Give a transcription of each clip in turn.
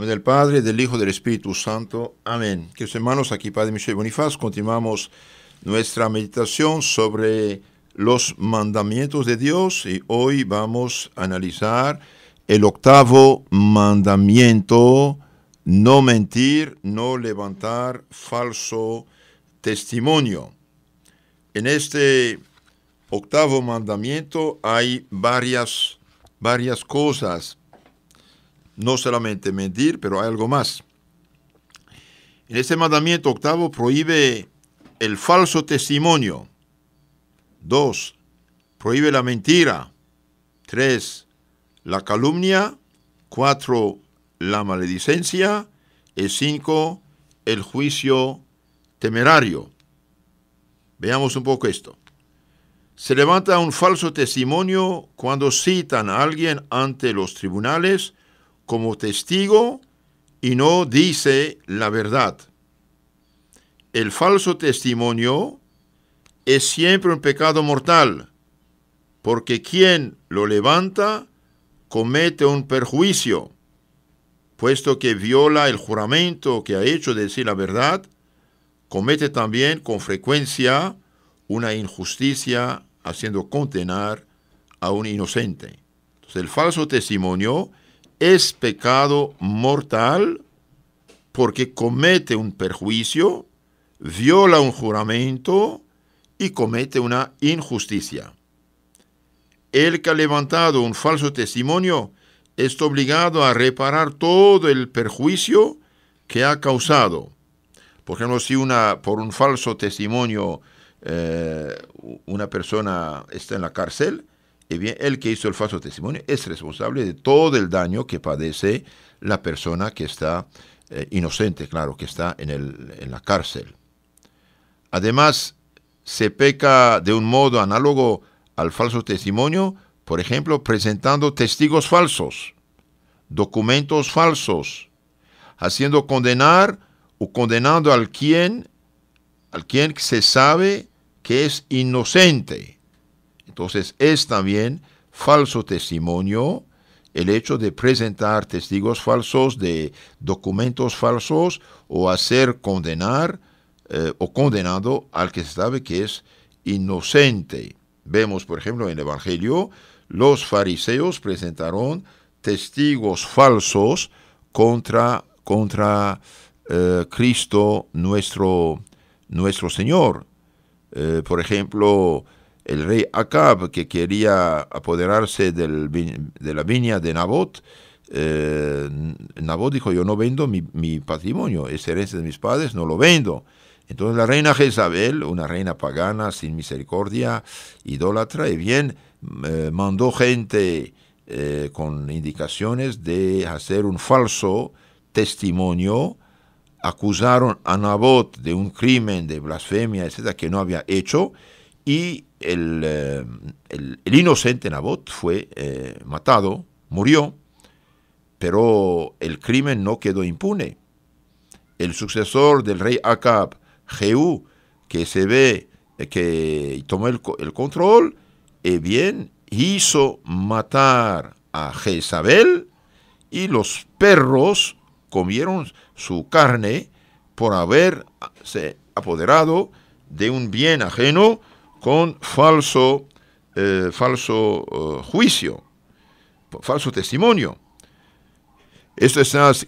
En nombre del Padre, del Hijo, del Espíritu Santo. Amén. Queridos hermanos, aquí Padre Michel Bonifaz, continuamos nuestra meditación sobre los mandamientos de Dios y hoy vamos a analizar el octavo mandamiento: no mentir, no levantar falso testimonio. En este octavo mandamiento hay varias cosas. No solamente mentir, pero hay algo más. En este mandamiento octavo prohíbe el falso testimonio. 2. Prohíbe la mentira. 3. La calumnia. 4. La maledicencia. Y 5. El juicio temerario. Veamos un poco esto. Se levanta un falso testimonio cuando citan a alguien ante los tribunales como testigo y no dice la verdad. El falso testimonio es siempre un pecado mortal, porque quien lo levanta comete un perjuicio, puesto que viola el juramento que ha hecho de decir la verdad, comete también con frecuencia una injusticia haciendo condenar a un inocente. Entonces, el falso testimonio es pecado mortal porque comete un perjuicio, viola un juramento y comete una injusticia. El que ha levantado un falso testimonio está obligado a reparar todo el perjuicio que ha causado. Por ejemplo, si por un falso testimonio una persona está en la cárcel, y bien, el que hizo el falso testimonio es responsable de todo el daño que padece la persona que está inocente, claro, que está en la cárcel. Además, se peca de un modo análogo al falso testimonio, por ejemplo, presentando testigos falsos, documentos falsos, haciendo condenar o condenando al quien se sabe que es inocente. Entonces, es también falso testimonio el hecho de presentar testigos falsos, de documentos falsos, o hacer condenar o condenando al que se sabe que es inocente. Vemos, por ejemplo, en el Evangelio, los fariseos presentaron testigos falsos contra Cristo nuestro Señor. Por ejemplo, el rey Acab, que quería apoderarse de la viña de Nabot, Nabot dijo: yo no vendo mi patrimonio, es herencia de mis padres, no lo vendo. Entonces la reina Jezabel, una reina pagana, sin misericordia, idólatra, y bien, mandó gente con indicaciones de hacer un falso testimonio. Acusaron a Nabot de un crimen de blasfemia, etcétera, que no había hecho, y el inocente Nabot fue matado, murió, pero el crimen no quedó impune. El sucesor del rey Acab, Jehú, que se ve que tomó el control, bien, hizo matar a Jezabel, y los perros comieron su carne por haberse apoderado de un bien ajeno con falso juicio, falso testimonio. Esto está en el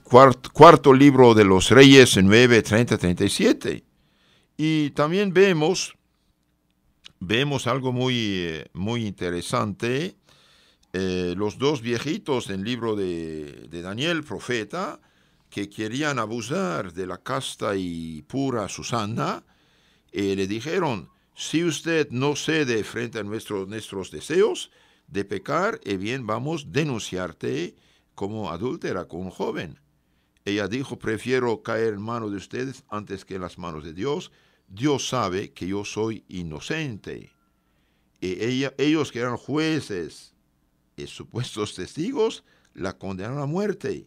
cuarto libro de los Reyes, 9:30-37. Y también vemos algo muy interesante. Los dos viejitos en el libro de Daniel, profeta, que querían abusar de la casta y pura Susana, le dijeron: si usted no cede frente a nuestros deseos de pecar, bien, vamos a denunciarte como adúltera con un joven. Ella dijo: prefiero caer en manos de ustedes antes que en las manos de Dios. Dios sabe que yo soy inocente. Ellos, que eran jueces y supuestos testigos, la condenaron a muerte.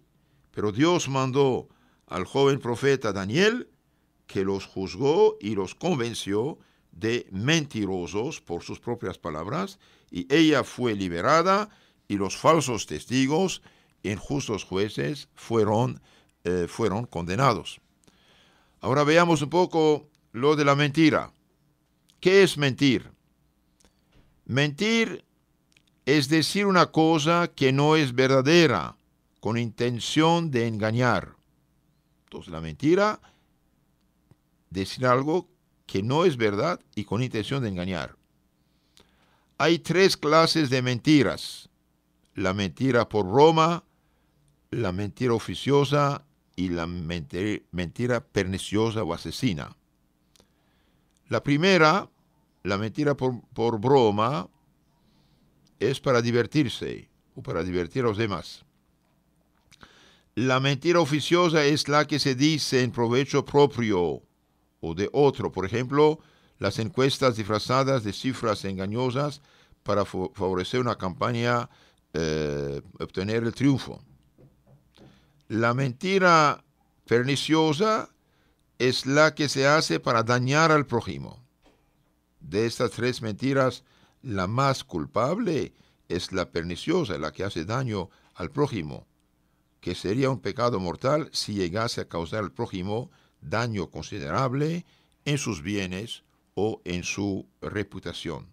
Pero Dios mandó al joven profeta Daniel, que los juzgó y los convenció de mentirosos por sus propias palabras, y ella fue liberada, y los falsos testigos injustos jueces fueron condenados. Ahora veamos un poco lo de la mentira. ¿Qué es mentir? Mentir es decir una cosa que no es verdadera, con intención de engañar. Entonces, la mentira, decir algo que no es verdad y con intención de engañar. Hay 3 clases de mentiras: la mentira por broma, la mentira oficiosa y la mentira perniciosa o asesina. La primera, la mentira por broma, es para divertirse o para divertir a los demás. La mentira oficiosa es la que se dice en provecho propio o de otro. Por ejemplo, las encuestas disfrazadas de cifras engañosas para favorecer una campaña, obtener el triunfo. La mentira perniciosa es la que se hace para dañar al prójimo. De estas 3 mentiras, la más culpable es la perniciosa, la que hace daño al prójimo, que sería un pecado mortal si llegase a causar al prójimo daño considerable en sus bienes o en su reputación.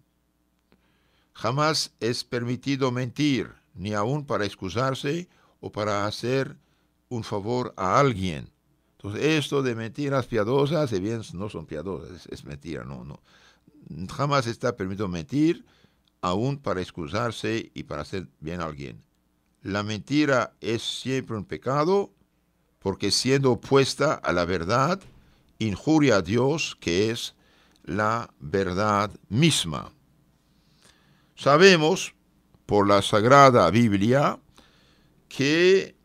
Jamás es permitido mentir, ni aun para excusarse o para hacer un favor a alguien. Entonces, esto de mentiras piadosas, si bien no son piadosas, es mentira, no. Jamás está permitido mentir, aun para excusarse y para hacer bien a alguien. La mentira es siempre un pecado, porque siendo opuesta a la verdad, injuria a Dios, que es la verdad misma. Sabemos, por la Sagrada Biblia, que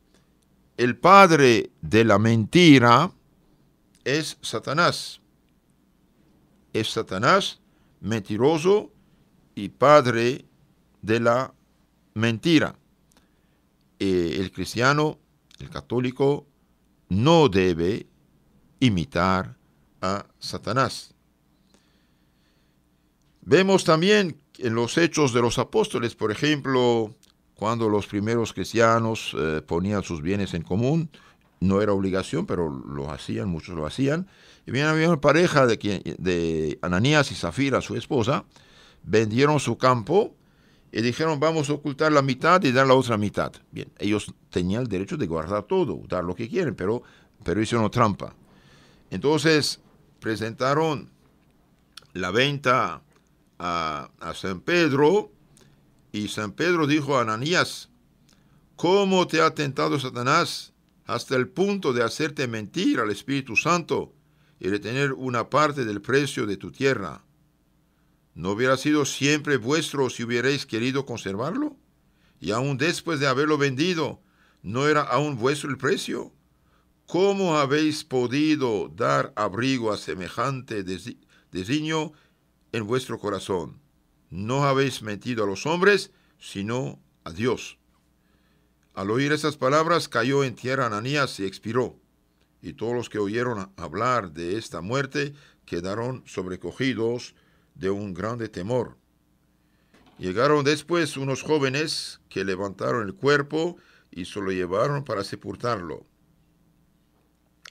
el padre de la mentira es Satanás. Es Satanás, mentiroso y padre de la mentira. El cristiano, el católico, no debe imitar a Satanás. Vemos también en los Hechos de los Apóstoles, por ejemplo, cuando los primeros cristianos ponían sus bienes en común, no era obligación, pero lo hacían, muchos lo hacían. Y bien, había una pareja de Ananías y Zafira, su esposa, vendieron su campo y dijeron, vamos a ocultar la mitad y dar la otra mitad. Bien, ellos tenían el derecho de guardar todo, dar lo que quieren, pero hicieron trampa. Entonces, presentaron la venta a San Pedro, y San Pedro dijo a Ananías, ¿cómo te ha tentado Satanás hasta el punto de hacerte mentir al Espíritu Santo y retener una parte del precio de tu tierra? ¿No hubiera sido siempre vuestro si hubierais querido conservarlo? Y aún después de haberlo vendido, ¿no era aún vuestro el precio? ¿Cómo habéis podido dar abrigo a semejante designio en vuestro corazón? No habéis mentido a los hombres, sino a Dios. Al oír esas palabras, cayó en tierra Ananías y expiró. Y todos los que oyeron hablar de esta muerte quedaron sobrecogidos de un grande temor. Llegaron después unos jóvenes que levantaron el cuerpo y se lo llevaron para sepultarlo.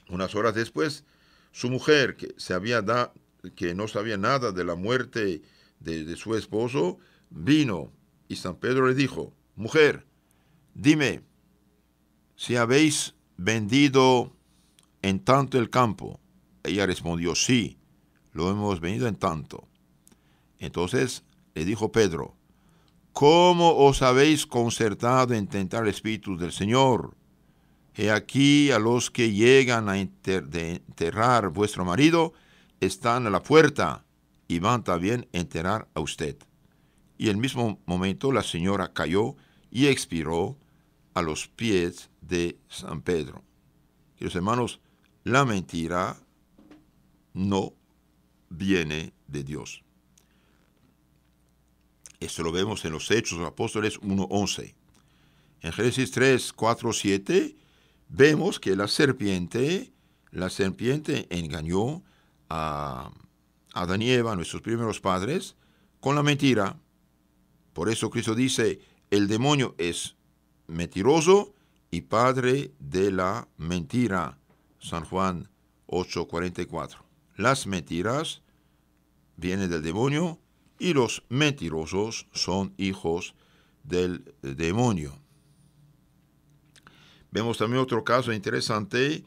Unas horas después, su mujer, que no sabía nada de la muerte de su esposo, vino, y San Pedro le dijo, mujer, dime, si habéis vendido en tanto el campo. Ella respondió, sí, lo hemos vendido en tanto. Entonces le dijo Pedro, ¿cómo os habéis concertado en tentar el Espíritu del Señor? He aquí a los que llegan a enterrar vuestro marido están a la puerta y van también a enterrar a usted. Y al mismo momento la señora cayó y expiró a los pies de San Pedro. Queridos hermanos, la mentira no viene de Dios. Esto lo vemos en los Hechos de los Apóstoles 1:11. En Génesis 3, 4, 7, vemos que la serpiente engañó a Adán y Eva, nuestros primeros padres, con la mentira. Por eso Cristo dice, el demonio es mentiroso y padre de la mentira. San Juan 8:44. Las mentiras vienen del demonio y los mentirosos son hijos del demonio. Vemos también otro caso interesante.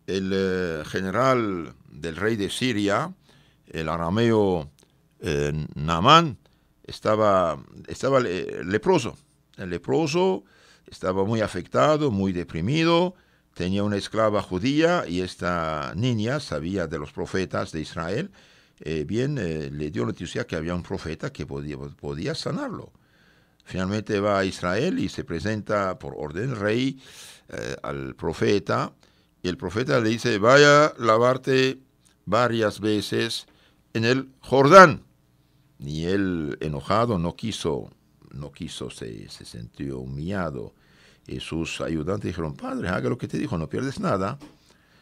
El general del rey de Siria, el arameo Naamán, estaba leproso. El leproso estaba muy afectado, muy deprimido. Tenía una esclava judía y esta niña sabía de los profetas de Israel. Le dio noticia que había un profeta que podía sanarlo. Finalmente va a Israel y se presenta por orden del rey al profeta. Y el profeta le dice, vaya a lavarte varias veces en el Jordán. Y él, enojado, no quiso, se sintió humillado. Y sus ayudantes dijeron, padre, haga lo que te dijo, no pierdes nada.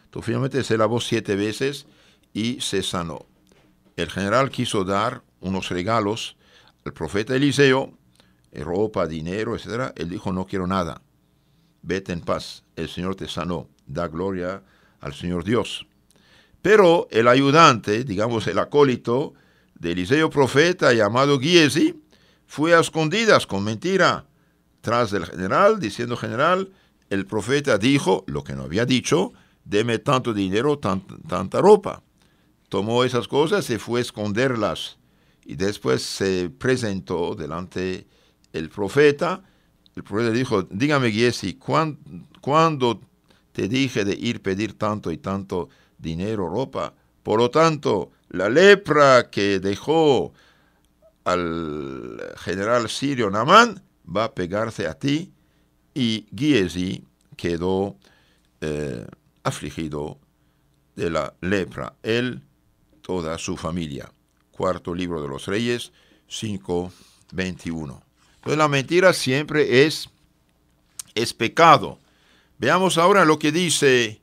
Entonces finalmente se lavó 7 veces y se sanó. El general quiso dar unos regalos al profeta Eliseo, ropa, dinero, etc. Él dijo, no quiero nada. Vete en paz, el Señor te sanó. Da gloria al Señor Dios. Pero el ayudante, digamos el acólito de Eliseo profeta llamado Giezi, fue a escondidas con mentira tras del general, diciendo, general, el profeta dijo lo que no había dicho, deme tanto dinero, tanta ropa. Tomó esas cosas y fue a esconderlas. Y después se presentó delante el profeta. El profeta dijo, dígame Giezi, ¿cuándo te dije de ir a pedir tanto y tanto dinero, ropa? Por lo tanto, la lepra que dejó al general sirio Naamán va a pegarse a ti. Y Giezi quedó afligido de la lepra, él, toda su familia. Cuarto libro de los Reyes, 5:21. Entonces la mentira siempre es pecado. Veamos ahora lo que dice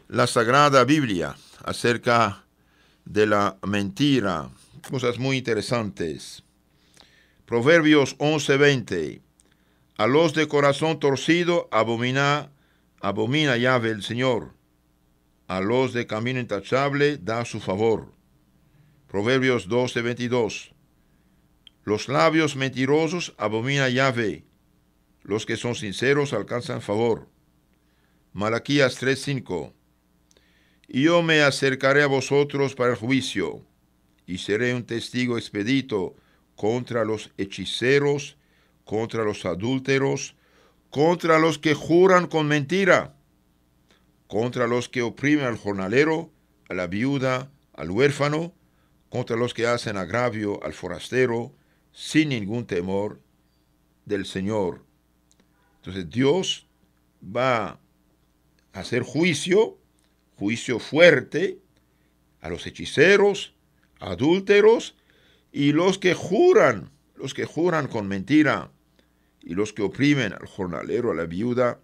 la Sagrada Biblia acerca de la mentira. Cosas muy interesantes. Proverbios 11:20. A los de corazón torcido abomina Yahvé el Señor. A los de camino intachable da su favor. Proverbios 12:22. Los labios mentirosos abomina Yahvé. Los que son sinceros alcanzan favor. Malaquías 3:5. Y yo me acercaré a vosotros para el juicio, y seré un testigo expedito contra los hechiceros, contra los adúlteros, contra los que juran con mentira, contra los que oprimen al jornalero, a la viuda, al huérfano, contra los que hacen agravio al forastero, sin ningún temor del Señor. Entonces Dios va a hacer juicio fuerte a los hechiceros, adúlteros y los que juran con mentira, y los que oprimen al jornalero, a la viuda,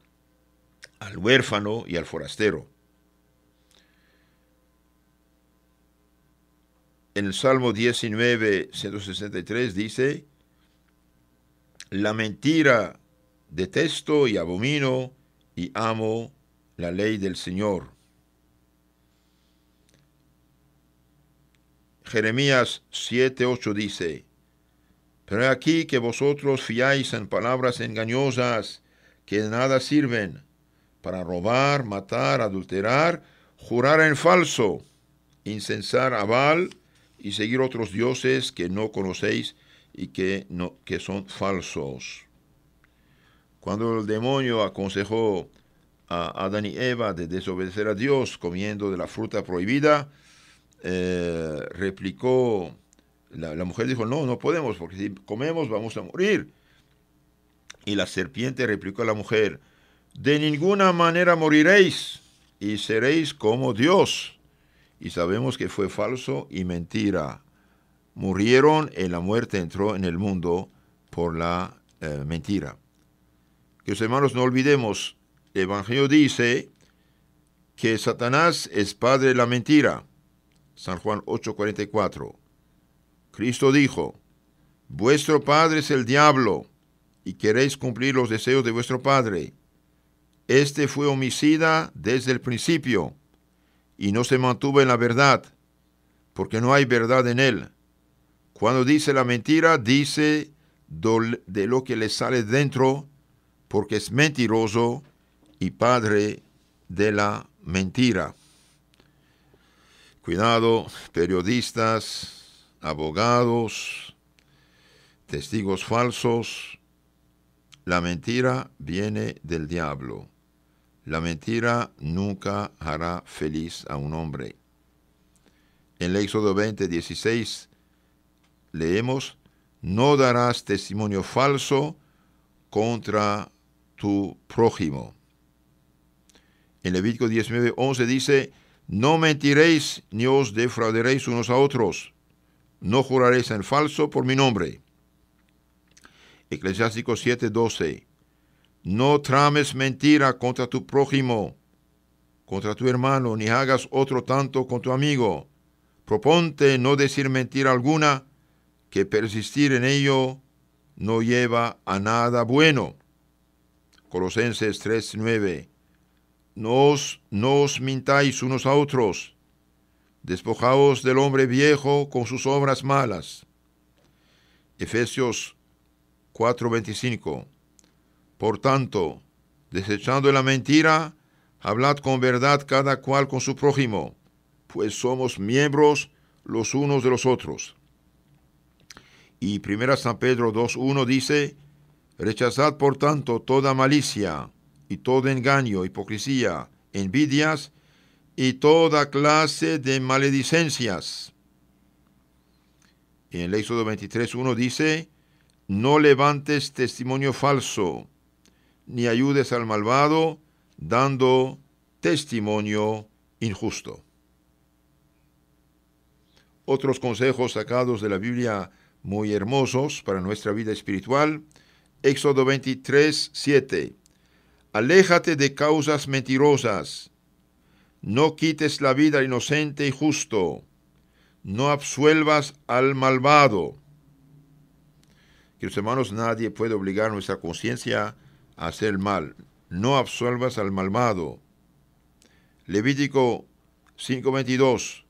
al huérfano y al forastero. En el Salmo 19, 163 dice, la mentira detesto y abomino y amo la ley del Señor. Jeremías 7:8 dice, pero he aquí que vosotros fiáis en palabras engañosas que de nada sirven, para robar, matar, adulterar, jurar en falso, incensar a Baal y seguir otros dioses que no conocéis y que son falsos. Cuando el demonio aconsejó a Adán y Eva de desobedecer a Dios comiendo de la fruta prohibida, replicó, la mujer dijo, no podemos, porque si comemos vamos a morir. Y la serpiente replicó a la mujer, de ninguna manera moriréis, y seréis como Dios. Y sabemos que fue falso y mentira. Murieron y la muerte entró en el mundo por la mentira. Queridos hermanos, no olvidemos, el Evangelio dice que Satanás es padre de la mentira. San Juan 8:44. Cristo dijo, vuestro padre es el diablo, y queréis cumplir los deseos de vuestro padre. Este fue homicida desde el principio y no se mantuvo en la verdad, porque no hay verdad en él. Cuando dice la mentira, dice de lo que le sale dentro, porque es mentiroso y padre de la mentira. Cuidado, periodistas, abogados, testigos falsos. La mentira viene del diablo. La mentira nunca hará feliz a un hombre. En el Éxodo 20:16 leemos: no darás testimonio falso contra tu prójimo. En Levítico 19:11 dice: no mentiréis ni os defraudaréis unos a otros. No juraréis en falso por mi nombre. Eclesiástico 7:12: no trames mentira contra tu prójimo, contra tu hermano, ni hagas otro tanto con tu amigo. Proponte no decir mentira alguna, que persistir en ello no lleva a nada bueno. Colosenses 3:9: no os mintáis unos a otros, despojaos del hombre viejo con sus obras malas. Efesios 4:25: por tanto, desechando la mentira, hablad con verdad cada cual con su prójimo, pues somos miembros los unos de los otros. Y 1 San Pedro 2:1 dice: rechazad por tanto toda malicia, y todo engaño, hipocresía, envidias, y toda clase de maledicencias. En el Éxodo 23:1 dice: no levantes testimonio falso, ni ayudes al malvado, dando testimonio injusto. Otros consejos sacados de la Biblia muy hermosos para nuestra vida espiritual. Éxodo 23:7: aléjate de causas mentirosas, no quites la vida al inocente y justo, no absuelvas al malvado. Queridos hermanos, nadie puede obligar nuestra conciencia a hacer el mal. No absuelvas al malvado. Levítico 5:22: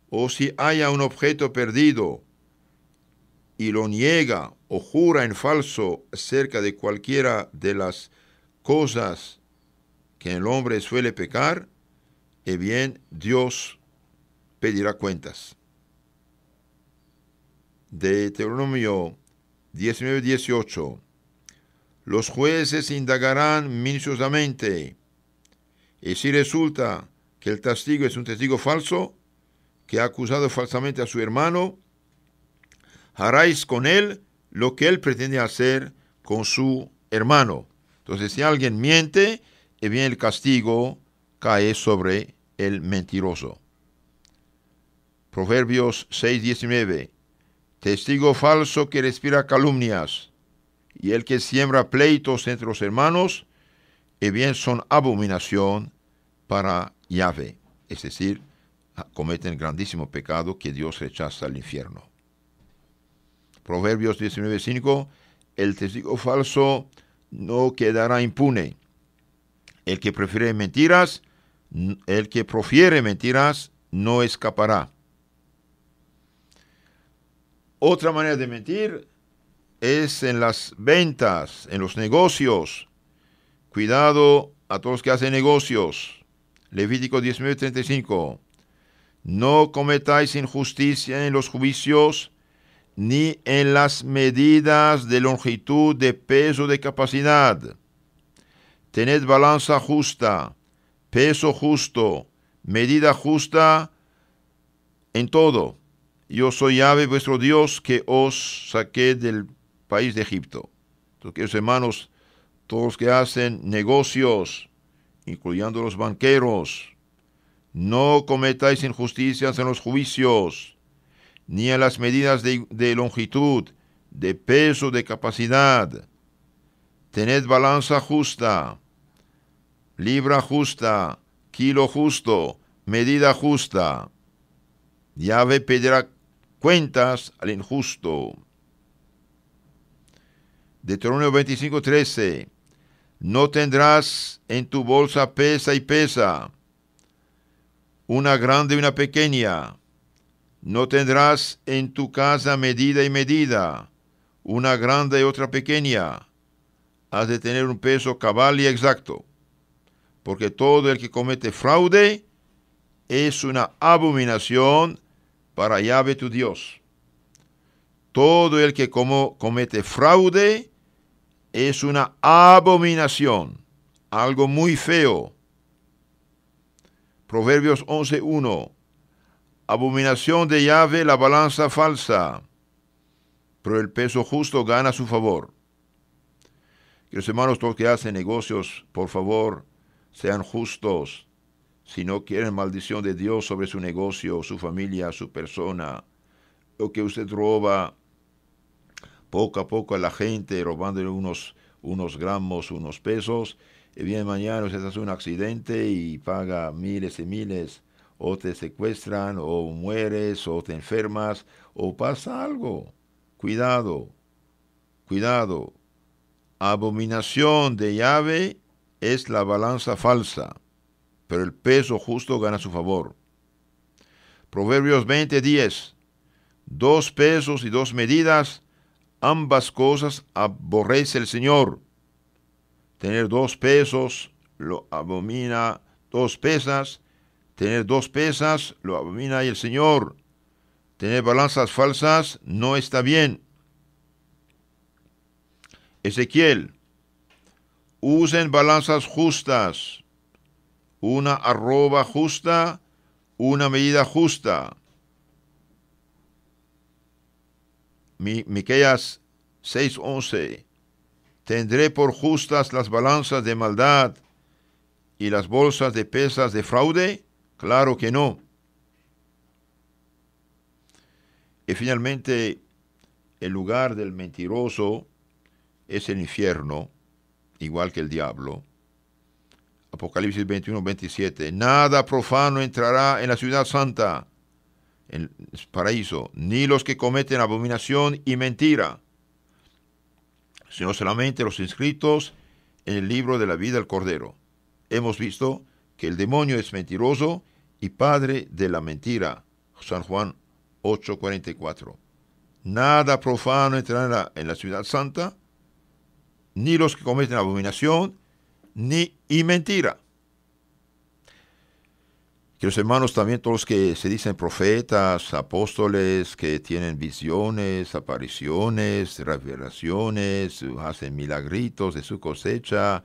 o si haya un objeto perdido y lo niega o jura en falso acerca de cualquiera de las cosas que el hombre suele pecar, bien Dios pedirá cuentas. Deuteronomio 19:18: los jueces indagarán minuciosamente, y si resulta que el testigo es un testigo falso, que ha acusado falsamente a su hermano, haráis con él lo que él pretende hacer con su hermano. Entonces, si alguien miente, bien el castigo cae sobre el mentiroso. Proverbios 6:19: testigo falso que respira calumnias, y el que siembra pleitos entre los hermanos, bien son abominación para Yahvé. Es decir, cometen grandísimo pecado que Dios rechaza al infierno. Proverbios 19:5: el testigo falso no quedará impune. El que profiere mentiras no escapará. Otra manera de mentir es en las ventas, en los negocios. Cuidado a todos los que hacen negocios. Levítico 19:35: no cometáis injusticia en los juicios, ni en las medidas de longitud, de peso, de capacidad. Tened balanza justa, peso justo, medida justa en todo. Yo soy Yahvé vuestro Dios, que os saqué del país de Egipto. Entonces, queridos hermanos, todos los que hacen negocios, incluyendo los banqueros, no cometáis injusticias en los juicios, ni en las medidas de longitud, de peso, de capacidad. Tened balanza justa, libra justa, kilo justo, medida justa. Yahvé pedirá cuentas al injusto. Deuteronomio 25:13: No tendrás en tu bolsa pesa y pesa, una grande y una pequeña. No tendrás en tu casa medida y medida, una grande y otra pequeña. Has de tener un peso cabal y exacto, porque todo el que comete fraude es una abominación para Yahvé tu Dios. Todo el que comete fraude es una abominación, algo muy feo. Proverbios 11:1. Abominación de Yahvé la balanza falsa, pero el peso justo gana a su favor. Queridos hermanos, todos los que hacen negocios, por favor, sean justos. Si no quieren maldición de Dios sobre su negocio, su familia, su persona, lo que usted roba poco a poco a la gente, robándole unos gramos, unos pesos, y bien mañana usted hace un accidente y paga miles y miles, o te secuestran, o mueres, o te enfermas, o pasa algo. Cuidado, cuidado. Abominación de Yahvé es la balanza falsa, pero el peso justo gana a su favor. Proverbios 20:10. 2 pesos y 2 medidas, ambas cosas aborrece el Señor. Tener 2 pesos lo abomina, 2 pesas. Tener 2 pesas lo abomina el Señor. Tener balanzas falsas no está bien. Ezequiel, usen balanzas justas, una arroba justa, una medida justa. Miqueas 6:11. ¿Tendré por justas las balanzas de maldad y las bolsas de pesas de fraude? Claro que no. Y finalmente, el lugar del mentiroso es el infierno, igual que el diablo. Apocalipsis 21:27. Nada profano entrará en la ciudad santa, en el paraíso, ni los que cometen abominación y mentira, sino solamente los inscritos en el libro de la vida del Cordero. Hemos visto que el demonio es mentiroso y padre de la mentira. San Juan 8:44. Nada profano entrará en la ciudad santa, ni los que cometen abominación y mentira. Queridos hermanos, también todos los que se dicen profetas, apóstoles, que tienen visiones, apariciones, revelaciones, hacen milagritos de su cosecha,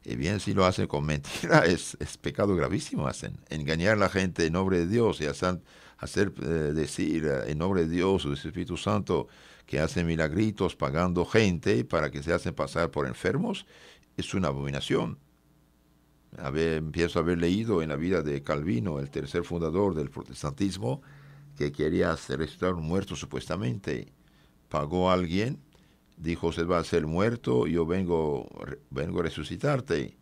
y bien si lo hacen con mentira, es pecado gravísimo. Hacen engañar a la gente en nombre de Dios y hacer decir en nombre de Dios o del Espíritu Santo que hacen milagritos pagando gente para que se hacen pasar por enfermos. Es una abominación. Empiezo a haber leído en la vida de Calvino, el tercer fundador del protestantismo, que quería resucitar un muerto supuestamente. Pagó a alguien, dijo: usted va a ser muerto, yo vengo a resucitarte.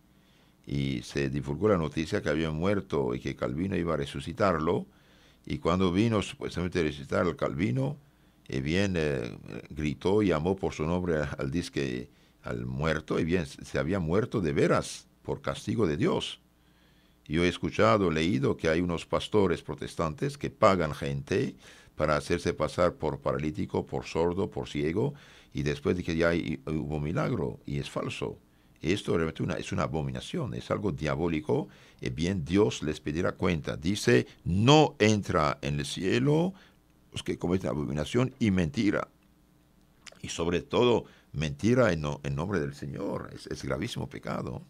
Y se divulgó la noticia que había muerto y que Calvino iba a resucitarlo. Y cuando vino supuestamente a resucitar al Calvino, gritó y llamó por su nombre al muerto, y bien se había muerto de veras por castigo de Dios. Yo he leído que hay unos pastores protestantes que pagan gente para hacerse pasar por paralítico, por sordo, por ciego, y después de que ya hubo milagro, y es falso. Esto realmente es una abominación, es algo diabólico, y bien Dios les pedirá cuenta. Dice: no entra en el cielo los que cometen abominación y mentira. Y sobre todo, mentira en nombre del Señor. Es gravísimo pecado.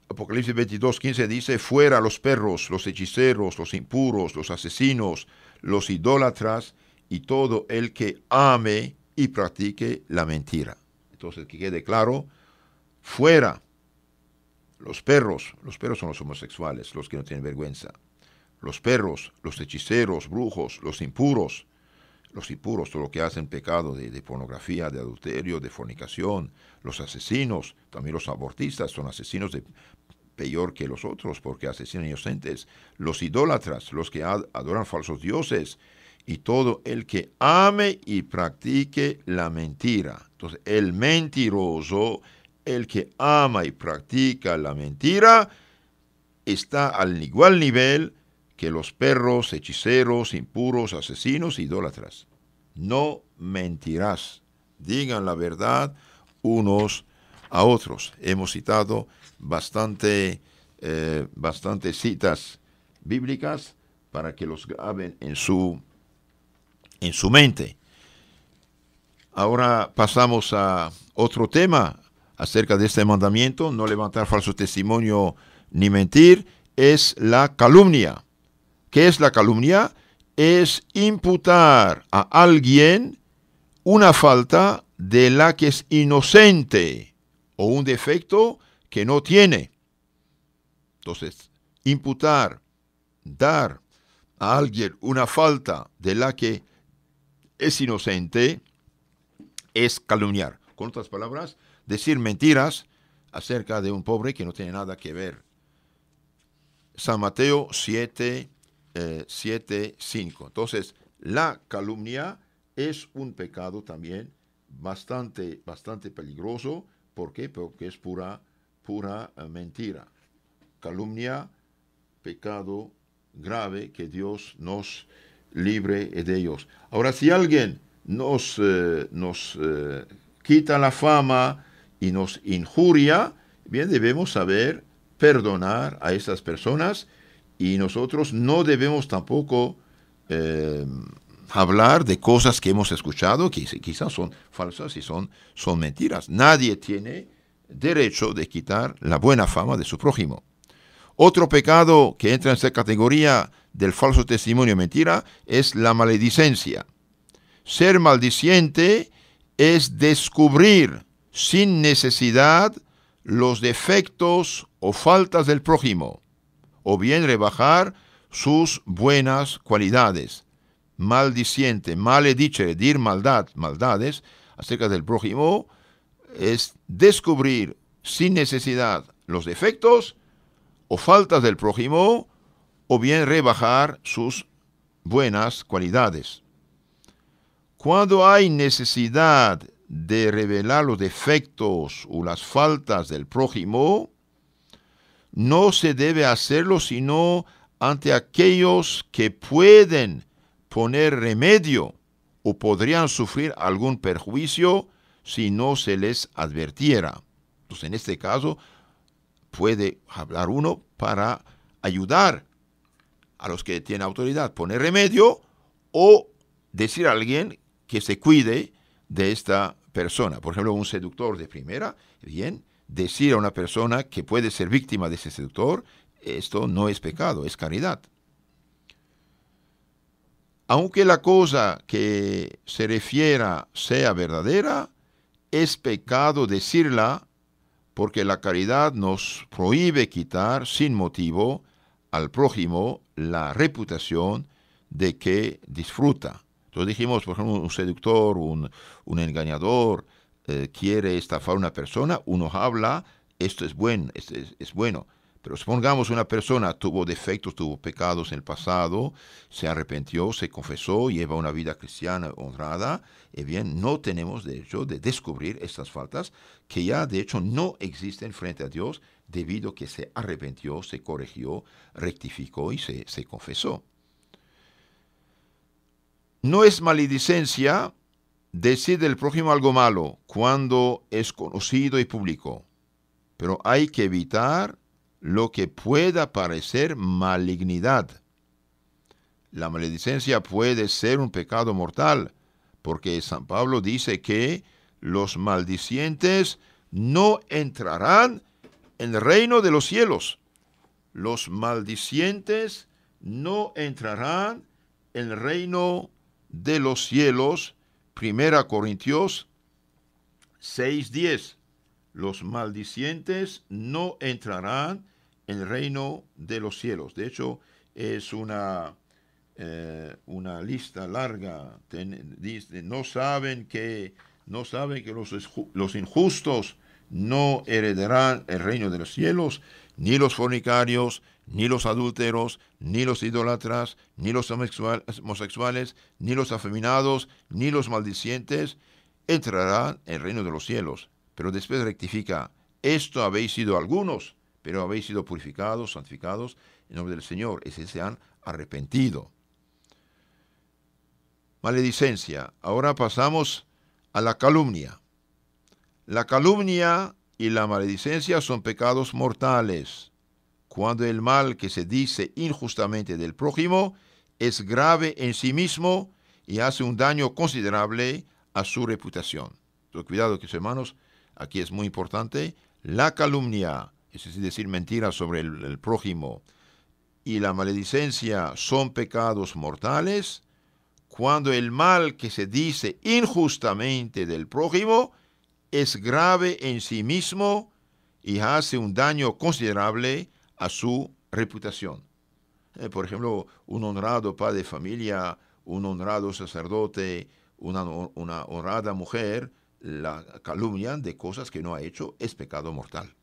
Apocalipsis 22:15 dice: fuera los perros, los hechiceros, los impuros, los asesinos, los idólatras y todo el que ame y practique la mentira. Entonces, que quede claro, fuera los perros son los homosexuales, los que no tienen vergüenza. Los perros, los hechiceros, brujos, los impuros, todo lo que hacen pecado de pornografía, de adulterio, de fornicación, los asesinos, también los abortistas son asesinos peor que los otros porque asesinan inocentes, los idólatras, los que adoran falsos dioses, y todo el que ame y practique la mentira. Entonces, el mentiroso el que ama y practica la mentira está al igual nivel que los perros, hechiceros, impuros, asesinos, idólatras. No mentirás. Digan la verdad unos a otros. Hemos citado bastante citas bíblicas para que los graben en su mente. Ahora pasamos a otro tema acerca de este mandamiento: no levantar falso testimonio ni mentir. Es la calumnia. ¿Qué es la calumnia? Es imputar a alguien una falta de la que es inocente o un defecto que no tiene. Entonces, imputar, dar a alguien una falta de la que es inocente es calumniar. Con otras palabras, decir mentiras acerca de un pobre que no tiene nada que ver. San Mateo 7:5. Entonces, la calumnia es un pecado también bastante peligroso. ¿Por qué? Porque es pura mentira. Calumnia, pecado grave, que Dios nos libre de ellos. Ahora, si alguien nos quita la fama y nos injuria, bien, debemos saber perdonar a esas personas, y nosotros no debemos tampoco hablar de cosas que hemos escuchado que quizás son falsas y son mentiras. Nadie tiene derecho de quitar la buena fama de su prójimo. Otro pecado que entra en esta categoría del falso testimonio y mentira es la maledicencia. Ser maldiciente es descubrir sin necesidad los defectos o faltas del prójimo, o bien rebajar sus buenas cualidades. Maldiciente, maledicere, dir maldades acerca del prójimo, es descubrir sin necesidad los defectos o faltas del prójimo, o bien rebajar sus buenas cualidades. Cuando hay necesidad de revelar los defectos o las faltas del prójimo, no se debe hacerlo sino ante aquellos que pueden poner remedio o podrían sufrir algún perjuicio si no se les advirtiera. Entonces, en este caso, puede hablar uno para ayudar a los que tienen autoridad, poner remedio, o decir a alguien que se cuide de esta persona. Por ejemplo, un seductor de primera, bien, decir a una persona que puede ser víctima de ese seductor, esto no es pecado, es caridad. Aunque la cosa que se refiera sea verdadera, es pecado decirla, porque la caridad nos prohíbe quitar sin motivo al prójimo la reputación de que disfruta. Entonces dijimos, por ejemplo, un seductor, un engañador, quiere estafar a una persona, uno habla, esto es bueno, es bueno. Pero supongamos una persona tuvo defectos, tuvo pecados en el pasado, se arrepintió, se confesó, lleva una vida cristiana honrada, y bien, no tenemos derecho de descubrir estas faltas que ya de hecho no existen frente a Dios, debido a que se arrepintió, se corrigió, rectificó y se confesó. No es maledicencia decir del prójimo algo malo cuando es conocido y público, pero hay que evitar lo que pueda parecer malignidad. La maledicencia puede ser un pecado mortal, porque San Pablo dice que los maldicientes no entrarán en el reino de los cielos. Los maldicientes no entrarán en el reino de los cielos. 1 Corintios 6:10. Los maldicientes no entrarán en el reino de los cielos. De hecho, es una lista larga. Dice, no saben que los injustos no heredarán el reino de los cielos, ni los fornicarios, ni los adúlteros, ni los idólatras, ni los homosexuales, ni los afeminados, ni los maldicientes entrarán en el reino de los cielos. Pero después rectifica, Esto habéis sido algunos, pero habéis sido purificados, santificados en nombre del Señor. Es que se han arrepentido. Maledicencia. Ahora pasamos a la calumnia. La calumnia y la maledicencia son pecados mortales, cuando el mal que se dice injustamente del prójimo es grave en sí mismo y hace un daño considerable a su reputación. Entonces, cuidado, que hermanos, aquí es muy importante. La calumnia, es decir, mentiras sobre el prójimo, y la maledicencia son pecados mortales cuando el mal que se dice injustamente del prójimo es grave en sí mismo y hace un daño considerable a su reputación. Por ejemplo, un honrado padre de familia, un honrado sacerdote, una honrada mujer, la calumnian de cosas que no ha hecho, es pecado mortal.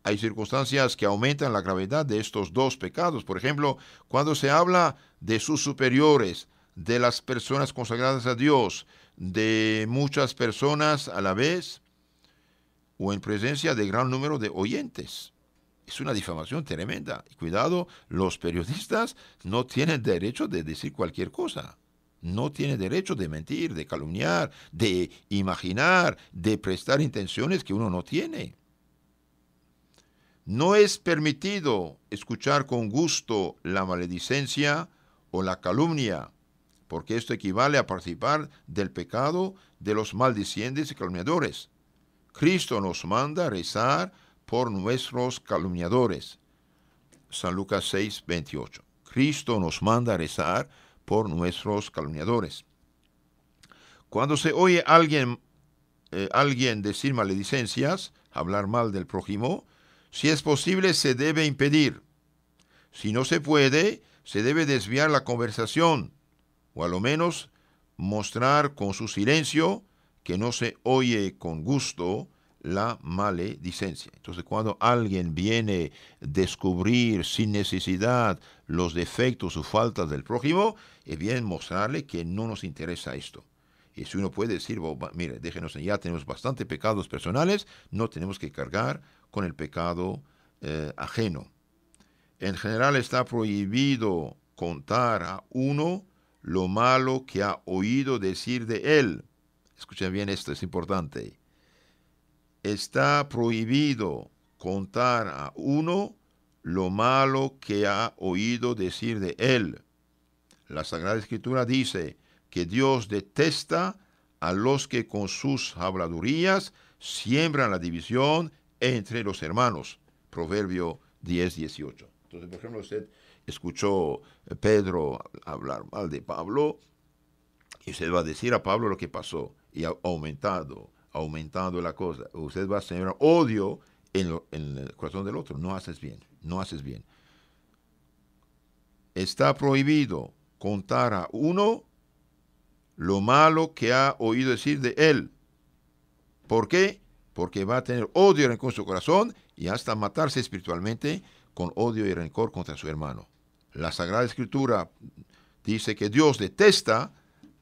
Hay circunstancias que aumentan la gravedad de estos dos pecados. Por ejemplo, cuando se habla de sus superiores, de las personas consagradas a Dios, de muchas personas a la vez, o en presencia de gran número de oyentes. Es una difamación tremenda. Y cuidado, los periodistas no tienen derecho de decir cualquier cosa. No tienen derecho de mentir, de calumniar, de imaginar, de prestar intenciones que uno no tiene. No es permitido escuchar con gusto la maledicencia o la calumnia, porque esto equivale a participar del pecado de los maldicientes y calumniadores. Cristo nos manda a rezar por nuestros calumniadores. San Lucas 6, 28. Cristo nos manda a rezar por nuestros calumniadores. Cuando se oye a alguien decir maledicencias, hablar mal del prójimo, si es posible se debe impedir. Si no se puede, se debe desviar la conversación, o a lo menos mostrar con su silencio que no se oye con gusto la maledicencia. Entonces, cuando alguien viene a descubrir sin necesidad los defectos o faltas del prójimo, es bien mostrarle que no nos interesa esto. Y si uno puede decir, mire, déjenos, ya tenemos bastante pecados personales, no tenemos que cargar con el pecado ajeno. En general está prohibido contar a uno lo malo que ha oído decir de él. Escuchen bien esto, es importante. Está prohibido contar a uno lo malo que ha oído decir de él. La Sagrada Escritura dice que Dios detesta a los que con sus habladurías siembran la división entre los hermanos. Proverbio 10, 18. Entonces, por ejemplo, usted escuchó a Pedro hablar mal de Pablo y usted va a decir a Pablo lo que pasó y ha aumentado la cosa. Usted va a sembrar odio en el corazón del otro. No haces bien, no haces bien. Está prohibido contar a uno lo malo que ha oído decir de él. ¿Por qué? Porque va a tener odio y rencor en su corazón y hasta matarse espiritualmente con odio y rencor contra su hermano. La Sagrada Escritura dice que Dios detesta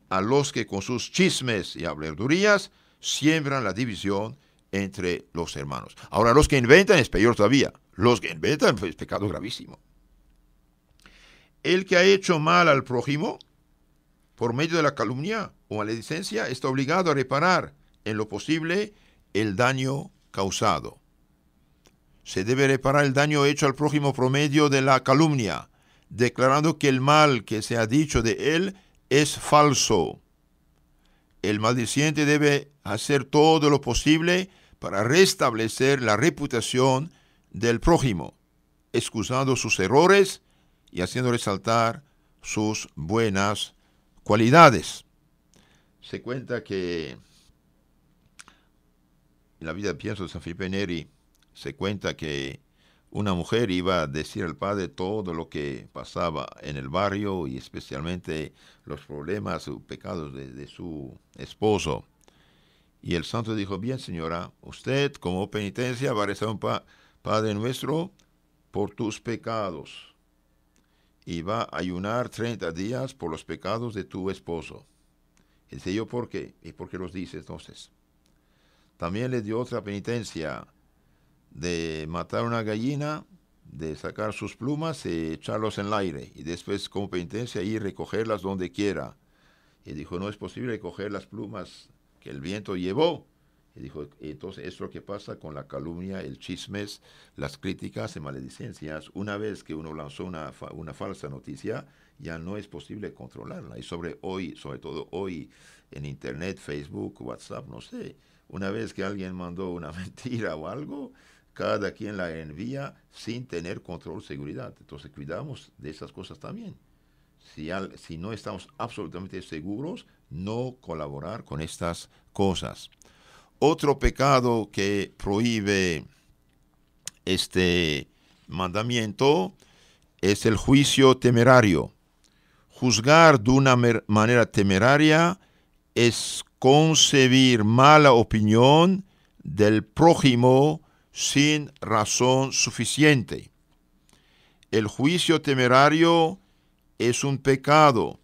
a los que con sus chismes y habladurías siembran la división entre los hermanos. Ahora, los que inventan es peor todavía. Los que inventan es pecado gravísimo. El que ha hecho mal al prójimo por medio de la calumnia o maledicencia está obligado a reparar en lo posible el daño causado. Se debe reparar el daño hecho al prójimo por medio de la calumnia, declarando que el mal que se ha dicho de él es falso. El maldiciente debe hacer todo lo posible para restablecer la reputación del prójimo, excusando sus errores y haciendo resaltar sus buenas cualidades. Se cuenta que en la vida, pienso, de San Felipe Neri, se cuenta que una mujer iba a decir al padre todo lo que pasaba en el barrio y especialmente los problemas o pecados de su esposo. Y el santo dijo, bien señora, usted como penitencia va a rezar un Padre Nuestro por tus pecados y va a ayunar 30 días por los pecados de tu esposo. Y dice, ¿yo por qué? ¿Y por qué los dice entonces? También le dio otra penitencia. de matar una gallina, de sacar sus plumas y echarlos en el aire, y después como penitencia ir recogerlas donde quiera. Y dijo, no es posible recoger las plumas que el viento llevó. Y dijo, entonces es lo que pasa con la calumnia, el chismes, las críticas y maledicencias. Una vez que uno lanzó una falsa noticia, ya no es posible controlarla. Y sobre todo hoy, en Internet, Facebook, WhatsApp, no sé, una vez que alguien mandó una mentira o algo, cada quien la envía sin tener control, seguridad. Entonces cuidamos de esas cosas también. Si no estamos absolutamente seguros, no colaborar con estas cosas. Otro pecado que prohíbe este mandamiento es el juicio temerario. Juzgar de una manera temeraria es concebir mala opinión del prójimo sin razón suficiente. El juicio temerario es un pecado,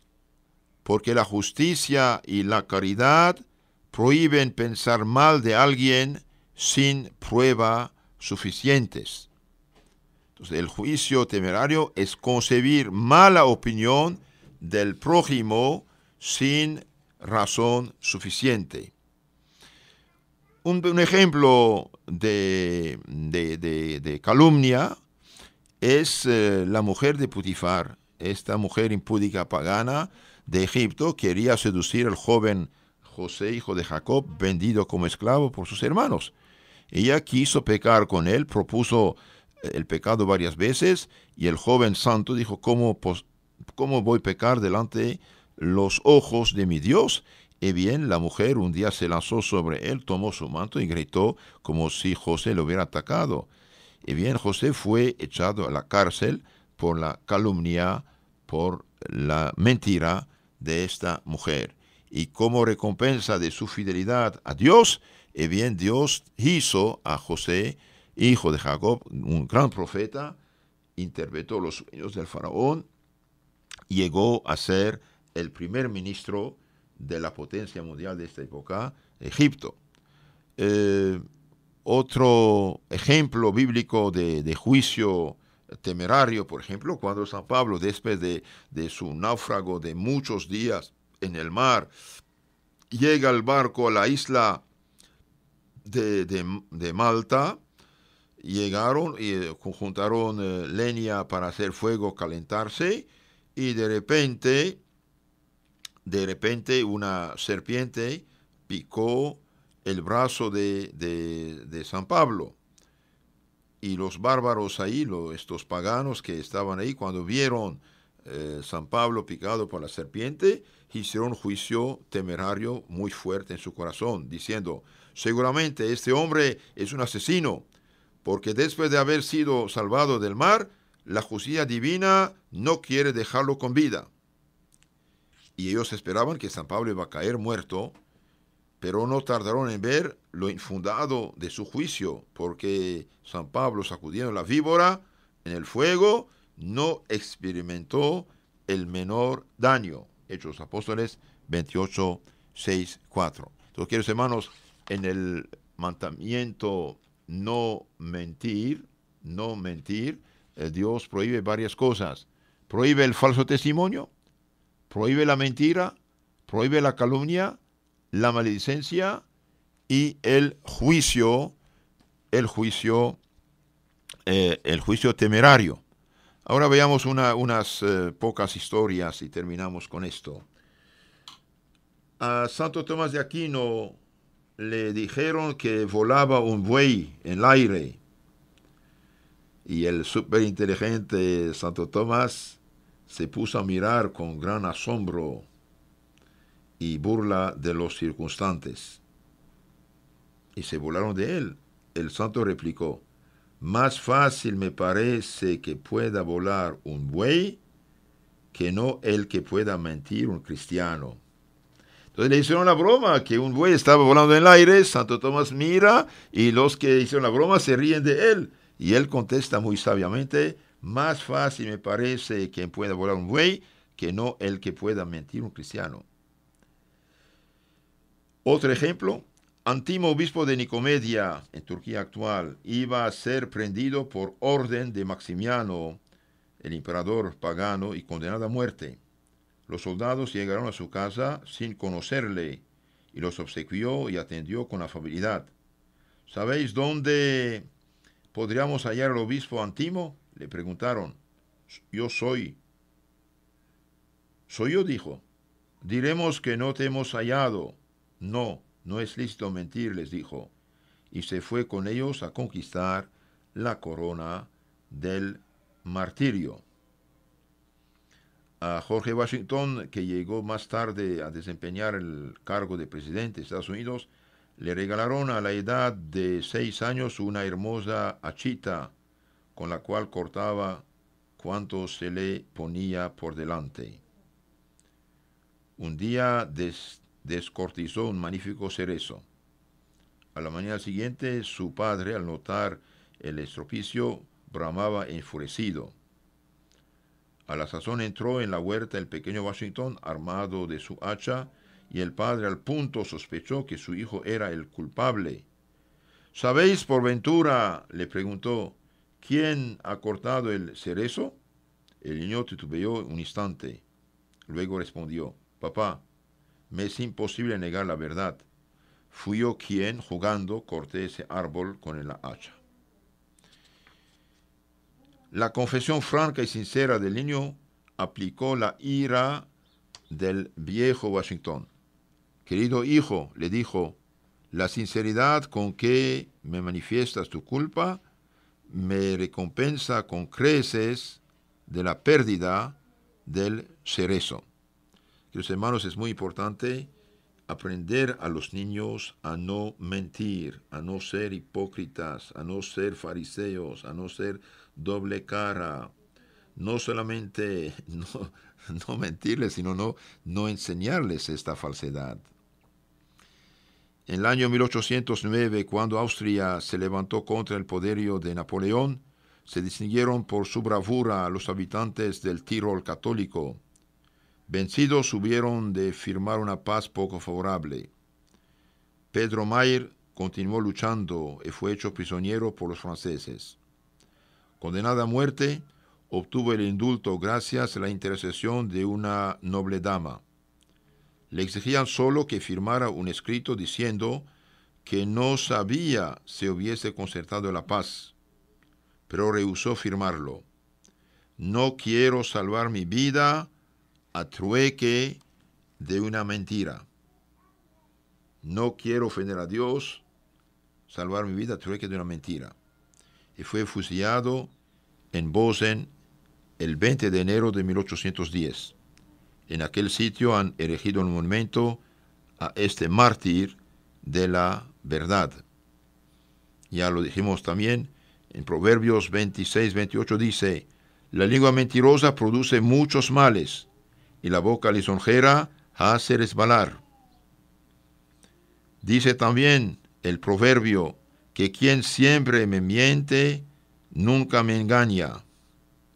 porque la justicia y la caridad prohíben pensar mal de alguien sin prueba suficientes. Entonces, el juicio temerario es concebir mala opinión del prójimo sin razón suficiente. Un ejemplo de calumnia es la mujer de Putifar. Esta mujer impúdica pagana de Egipto quería seducir al joven José, hijo de Jacob, vendido como esclavo por sus hermanos. Ella quiso pecar con él, propuso el pecado varias veces, y el joven santo dijo, ¿cómo voy a pecar delante los ojos de mi Dios? Y bien, la mujer un día se lanzó sobre él, tomó su manto y gritó como si José lo hubiera atacado. Y bien, José fue echado a la cárcel por la calumnia, por la mentira de esta mujer. Y como recompensa de su fidelidad a Dios, y bien, Dios hizo a José, hijo de Jacob, un gran profeta, interpretó los sueños del faraón, llegó a ser el primer ministro de la potencia mundial de esta época, Egipto. Otro ejemplo bíblico de juicio temerario, por ejemplo, cuando San Pablo, después de su náufrago de muchos días en el mar, llega al barco a la isla de Malta, llegaron y juntaron leña para hacer fuego, calentarse, y de repente una serpiente picó el brazo de San Pablo. Y los bárbaros ahí, estos paganos que estaban ahí, cuando vieron San Pablo picado por la serpiente, hicieron un juicio temerario muy fuerte en su corazón, diciendo, seguramente este hombre es un asesino, porque después de haber sido salvado del mar, la justicia divina no quiere dejarlo con vida. Y ellos esperaban que San Pablo iba a caer muerto, pero no tardaron en ver lo infundado de su juicio, porque San Pablo, sacudiendo la víbora en el fuego, no experimentó el menor daño. Hechos de los Apóstoles 28, 6, 4. Entonces, queridos hermanos, en el mandamiento no mentir, Dios prohíbe varias cosas. Prohíbe el falso testimonio, prohíbe la mentira, prohíbe la calumnia, la maledicencia y el juicio temerario. Ahora veamos unas pocas historias y terminamos con esto. A Santo Tomás de Aquino le dijeron que volaba un buey en el aire, y el superinteligente Santo Tomás se puso a mirar con gran asombro y burla de los circunstantes, y se burlaron de él. El santo replicó, más fácil me parece que pueda volar un buey que no el que pueda mentir un cristiano. Entonces le hicieron la broma que un buey estaba volando en el aire. Santo Tomás mira y los que hicieron la broma se ríen de él, y él contesta muy sabiamente, más fácil me parece que pueda volar un buey que no el que pueda mentir un cristiano. Otro ejemplo, Antimo, obispo de Nicomedia, en Turquía actual, iba a ser prendido por orden de Maximiano, el emperador pagano, y condenado a muerte. Los soldados llegaron a su casa sin conocerle, y los obsequió y atendió con afabilidad. ¿Sabéis dónde podríamos hallar al obispo Antimo? Le preguntaron. Yo soy. Soy yo, dijo. Diremos que no te hemos hallado. No, no es lícito mentir, les dijo. Y se fue con ellos a conquistar la corona del martirio. A George Washington, que llegó más tarde a desempeñar el cargo de presidente de Estados Unidos, le regalaron a la edad de 6 años una hermosa hachita, con la cual cortaba cuanto se le ponía por delante. Un día descortizó un magnífico cerezo. A la mañana siguiente, su padre, al notar el estropicio, bramaba enfurecido. A la sazón entró en la huerta el pequeño Washington, armado de su hacha, y el padre al punto sospechó que su hijo era el culpable. ¿Sabéis por ventura? Le preguntó. ¿Quién ha cortado el cerezo? El niño titubeó un instante. Luego respondió. Papá, me es imposible negar la verdad. Fui yo quien, jugando, corté ese árbol con el hacha. La confesión franca y sincera del niño aplicó la ira del viejo Washington. Querido hijo, le dijo, la sinceridad con que me manifiestas tu culpa me recompensa con creces de la pérdida del cerezo. Queridos hermanos, es muy importante aprender a los niños a no mentir, a no ser hipócritas, a no ser fariseos, a no ser doble cara. No solamente no mentirles, sino no enseñarles esta falsedad. En el año 1809, cuando Austria se levantó contra el poderío de Napoleón, se distinguieron por su bravura los habitantes del Tirol católico. Vencidos hubieron de firmar una paz poco favorable. Pedro Mayer continuó luchando y fue hecho prisionero por los franceses. Condenado a muerte, obtuvo el indulto gracias a la intercesión de una noble dama. Le exigían solo que firmara un escrito diciendo que no sabía si hubiese concertado la paz, pero rehusó firmarlo. No quiero salvar mi vida a trueque de una mentira. No quiero ofender a Dios, salvar mi vida a trueque de una mentira. Y fue fusilado en Bozen el 20 de enero de 1810. En aquel sitio han erigido un monumento a este mártir de la verdad. Ya lo dijimos también, en Proverbios 26-28 dice, la lengua mentirosa produce muchos males, y la boca lisonjera hace resbalar. Dice también el proverbio, que quien siempre me miente, nunca me engaña.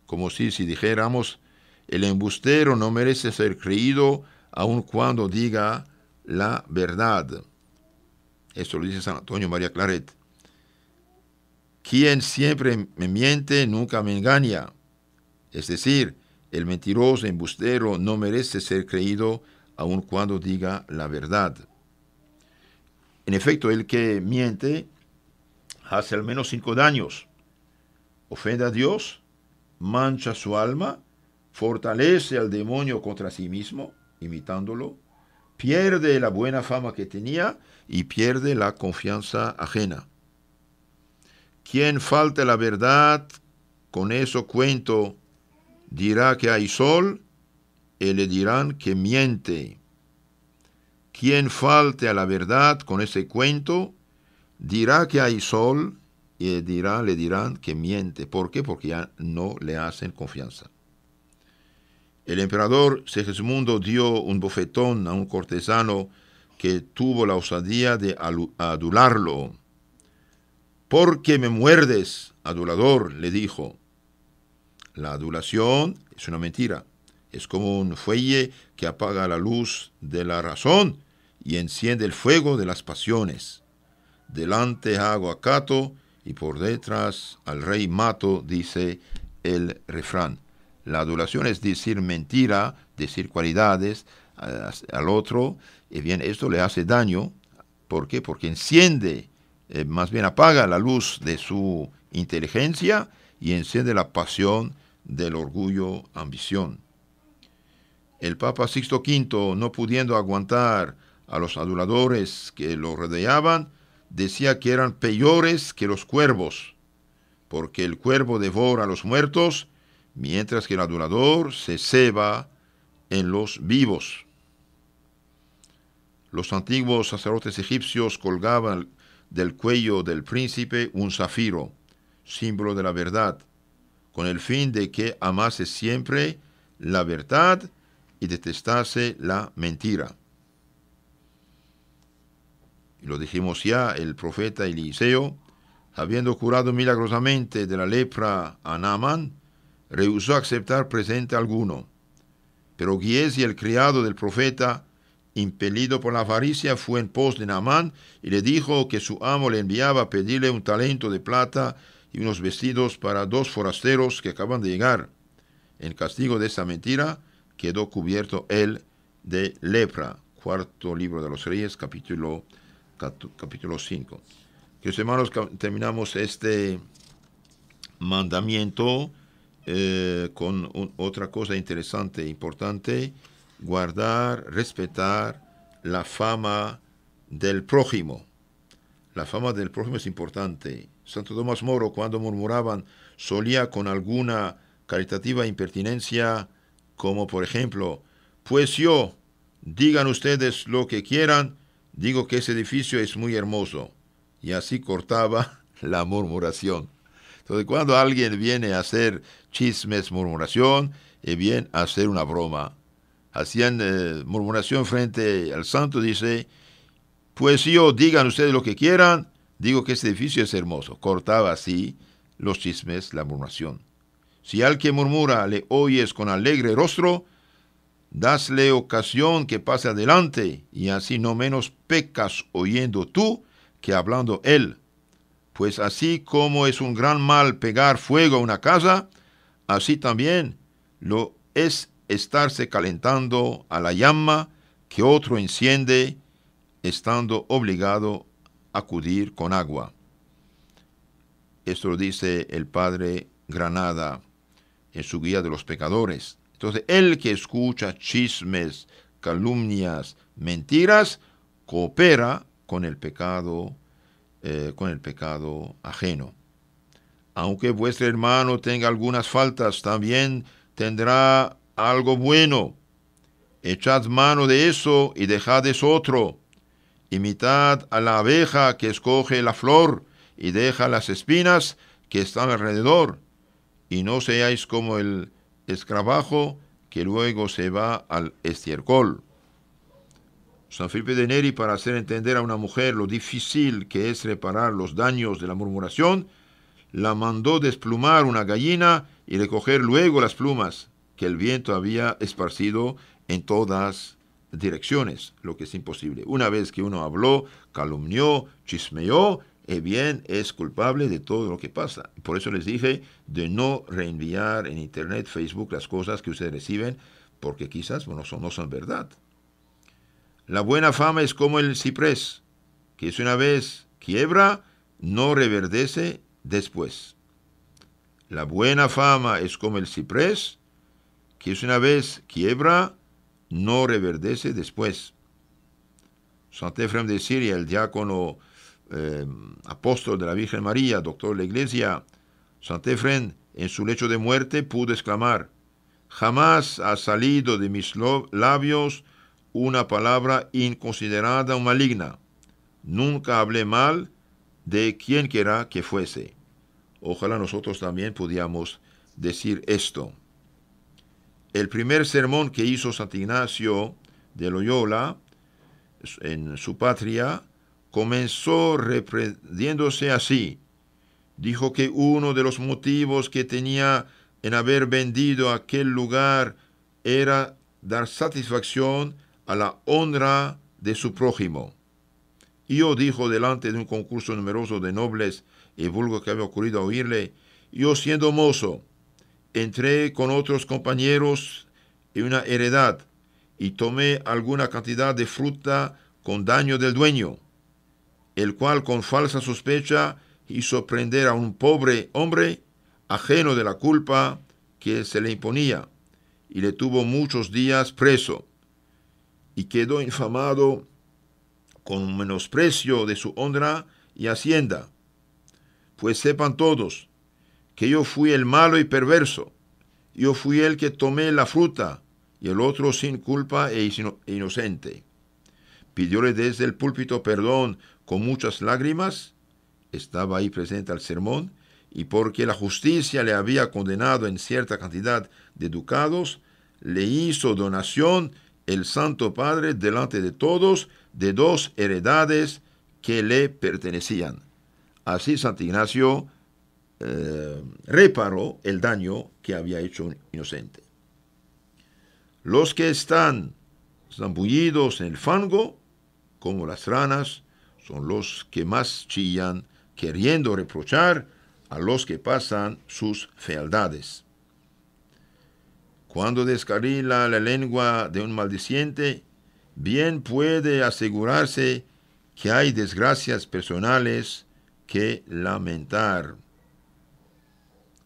Como si dijéramos, el embustero no merece ser creído aun cuando diga la verdad. Esto lo dice San Antonio María Claret. Quien siempre me miente, nunca me engaña. Es decir, el mentiroso embustero no merece ser creído aun cuando diga la verdad. En efecto, el que miente hace al menos 5 daños. Ofende a Dios, mancha su alma, fortalece al demonio contra sí mismo, imitándolo, pierde la buena fama que tenía y pierde la confianza ajena. Quien falte la verdad, con eso cuento, dirá que hay sol y le dirán que miente. Quien falte a la verdad con ese cuento, dirá que hay sol y le dirán que miente. ¿Por qué? Porque ya no le hacen confianza. El emperador Segismundo dio un bofetón a un cortesano que tuvo la osadía de adularlo. ¿Por qué me muerdes, adulador?, le dijo. La adulación es una mentira. Es como un fuelle que apaga la luz de la razón y enciende el fuego de las pasiones. delante hago acato y por detrás al rey mato, dice el refrán. La adulación es decir mentira, decir cualidades al otro, y bien, esto le hace daño. ¿Por qué? Porque enciende, más bien apaga la luz de su inteligencia y enciende la pasión del orgullo, ambición. El Papa Sixto V, no pudiendo aguantar a los aduladores que lo rodeaban, decía que eran peores que los cuervos, porque el cuervo devora a los muertos, mientras que el adulador se ceba en los vivos. Los antiguos sacerdotes egipcios colgaban del cuello del príncipe un zafiro, símbolo de la verdad, con el fin de que amase siempre la verdad y detestase la mentira. Y lo dijimos ya, el profeta Eliseo, habiendo curado milagrosamente de la lepra a Naamán, rehusó aceptar presente alguno. Pero Giezi, el criado del profeta, impelido por la avaricia, fue en pos de Naamán y le dijo que su amo le enviaba a pedirle un talento de plata y unos vestidos para 2 forasteros que acaban de llegar. En castigo de esta mentira, quedó cubierto él de lepra. Cuarto libro de los Reyes, capítulo 5. Queridos hermanos, terminamos este mandamiento con otra cosa interesante, importante: guardar, respetar la fama del prójimo. La fama del prójimo es importante. Santo Tomás Moro, cuando murmuraban, solía con alguna caritativa impertinencia, como por ejemplo: pues yo, digan ustedes lo que quieran, digo que ese edificio es muy hermoso. Y así cortaba la murmuración. Entonces, cuando alguien viene a hacer chismes, murmuración, y bien a hacer una broma, hacían murmuración frente al santo, dice: pues yo, digan ustedes lo que quieran, digo que ese edificio es hermoso. Cortaba así los chismes, la murmuración. Si al que murmura le oyes con alegre rostro, dasle ocasión que pase adelante, y así no menos pecas oyendo tú que hablando él. Pues así como es un gran mal pegar fuego a una casa, así también lo es estarse calentando a la llama que otro enciende, estando obligado a acudir con agua. Esto lo dice el padre Granada en su guía de los pecadores. Entonces, el que escucha chismes, calumnias, mentiras, coopera con el pecado ajeno. Aunque vuestro hermano tenga algunas faltas, también tendrá algo bueno. Echad mano de eso y dejad eso otro. Imitad a la abeja que escoge la flor y deja las espinas que están alrededor, y no seáis como el escarabajo que luego se va al estiércol. San Felipe de Neri, para hacer entender a una mujer lo difícil que es reparar los daños de la murmuración, la mandó desplumar una gallina y recoger luego las plumas que el viento había esparcido en todas direcciones, lo que es imposible. Una vez que uno habló, calumnió, chismeó, bien, es culpable de todo lo que pasa. Por eso les dije de no reenviar en internet, Facebook, las cosas que ustedes reciben, porque quizás no son verdad. La buena fama es como el ciprés, que si una vez quiebra, no reverdece después. La buena fama es como el ciprés, que si una vez quiebra, no reverdece después. Sant Efrem de Siria, el diácono apóstol de la Virgen María, doctor de la Iglesia, Sant Efrem, en su lecho de muerte, pudo exclamar: jamás ha salido de mis labios una palabra inconsiderada o maligna. Nunca hablé mal de quien quiera que fuese. Ojalá nosotros también pudiéramos decir esto. El primer sermón que hizo Sant Ignacio de Loyola en su patria comenzó reprendiéndose así. Dijo que uno de los motivos que tenía en haber vendido aquel lugar era dar satisfacción a la honra de su prójimo. Y yo dijo delante de un concurso numeroso de nobles y vulgo que había ocurrido a oírle, yo siendo mozo, entré con otros compañeros en una heredad y tomé alguna cantidad de fruta con daño del dueño, el cual con falsa sospecha hizo prender a un pobre hombre ajeno de la culpa que se le imponía, y le tuvo muchos días preso, y quedó infamado con menosprecio de su honra y hacienda. Pues sepan todos que yo fui el malo y perverso, yo fui el que tomé la fruta, y el otro sin culpa e inocente. Pidióle desde el púlpito perdón con muchas lágrimas, estaba ahí presente al sermón, y porque la justicia le había condenado en cierta cantidad de ducados, le hizo donación el Santo Padre delante de todos de 2 heredades que le pertenecían. Así Santo Ignacio reparó el daño que había hecho un inocente. Los que están zambullidos en el fango, como las ranas, son los que más chillan, queriendo reprochar a los que pasan sus fealdades. Cuando descarrila la lengua de un maldiciente, bien puede asegurarse que hay desgracias personales que lamentar.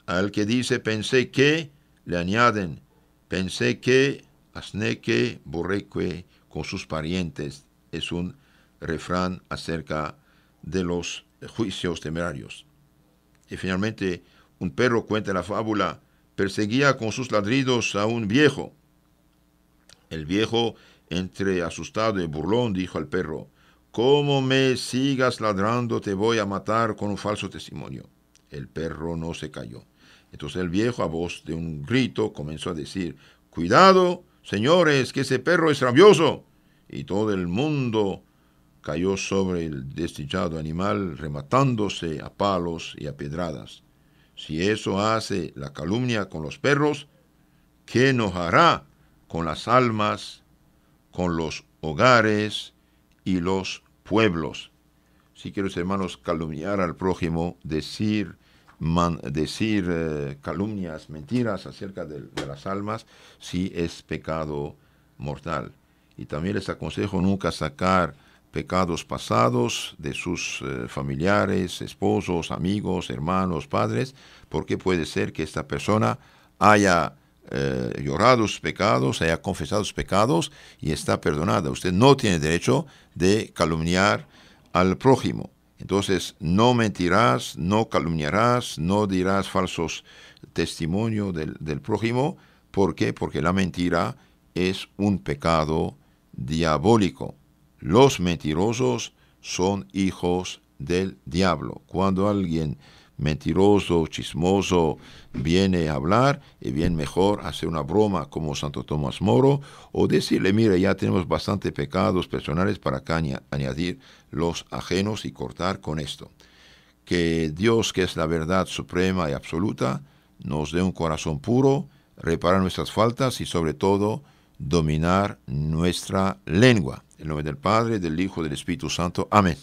Al que dice pensé que, le añaden pensé que, asneque, borreque, con sus parientes. Es un refrán acerca de los juicios temerarios. Y finalmente, un perro, cuenta la fábula, perseguía con sus ladridos a un viejo. El viejo, entre asustado y burlón, dijo al perro, «¿Cómo me sigas ladrando, te voy a matar con un falso testimonio». El perro no se calló. Entonces el viejo, a voz de un grito, comenzó a decir, «Cuidado, señores, que ese perro es rabioso». Y todo el mundo cayó sobre el desdichado animal, rematándose a palos y a pedradas. Si eso hace la calumnia con los perros, ¿qué nos hará con las almas, con los hogares y los pueblos? Si queridos hermanos, calumniar al prójimo, decir calumnias, mentiras acerca de las almas, sí es pecado mortal. Y también les aconsejo nunca sacar pecados pasados de sus familiares, esposos, amigos, hermanos, padres, porque puede ser que esta persona haya llorado sus pecados, haya confesado sus pecados y está perdonada. Usted no tiene derecho de calumniar al prójimo. Entonces, no mentirás, no calumniarás, no dirás falsos testimonios del prójimo. ¿Por qué? Porque la mentira es un pecado diabólico. Los mentirosos son hijos del diablo. Cuando alguien mentiroso, chismoso, viene a hablar, es bien mejor hacer una broma como Santo Tomás Moro, o decirle, mire, ya tenemos bastante pecados personales para acá añadir los ajenos y cortar con esto. Que Dios, que es la verdad suprema y absoluta, nos dé un corazón puro, reparar nuestras faltas y sobre todo dominar nuestra lengua. En nombre del Padre, del Hijo y del Espíritu Santo. Amén.